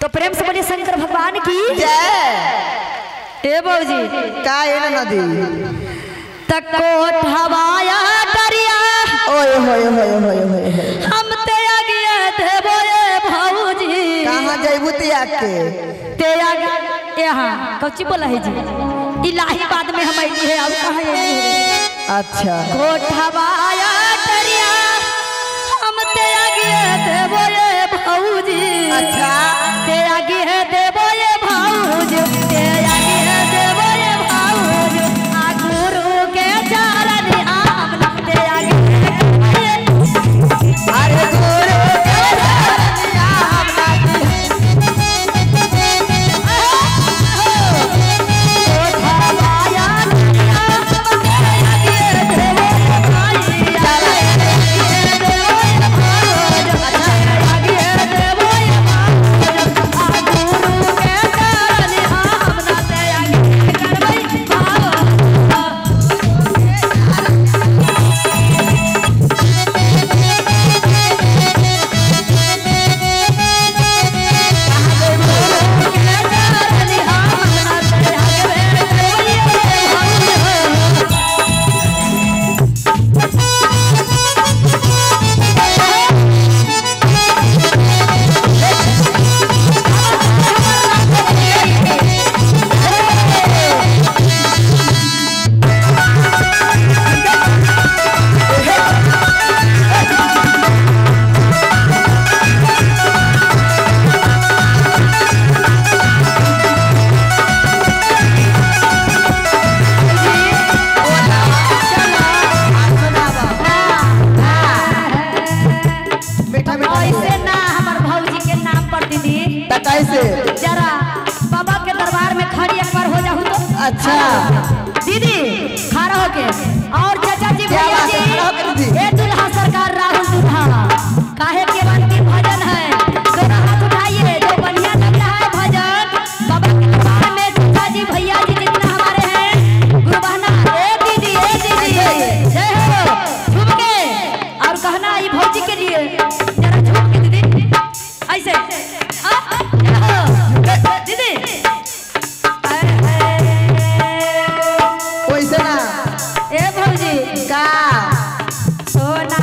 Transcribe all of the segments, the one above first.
तो प्रेम से बोलिए शंकर भगवान की जय। ए बौजी का ये नदी तको ठवाया डरिया ओए होए होए होए होए हम ते आगे देबो ए भौजी कहां जइबू तिया के ते आगे यहां कौची बोला है जी इलाहाबाद में हम आइली है और कहां आइली है अच्छा कोठवाया डरिया हम ते आगे देबो ए भौजी अच्छा ते आगे देबो ए भौजी ते आगे देबो ए भौजी आ गुरु के चरण आम ते आगे अरे गुरु के चरण आम कोठवाया डरिया हम ते आगे देबो ए कैसे जरा बाबा के दरबार में खड़ी एक बार हो जाऊँ तो अच्छा दीदी खड़ा होके और चाचा जी क्या भैया बात है, खड़ा होके जी दीदी। ये दुल्हा सरकार राहुल दुल्हा काहे के अंतिम भजन है दोनों हाथ उठाइए जो बढ़िया लग रहा है भजन बाबा के दरबार में चाचा जी भैया जी जितना हमारे हैं गुरु बहना ए दीदी जय हो झूम के और कहना ये भौजी के लिए जरा झूम के दीदी ऐसे दीदी वैसे ना ए भौजी का सोना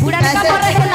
बुढ़ा का कैसे? मरे है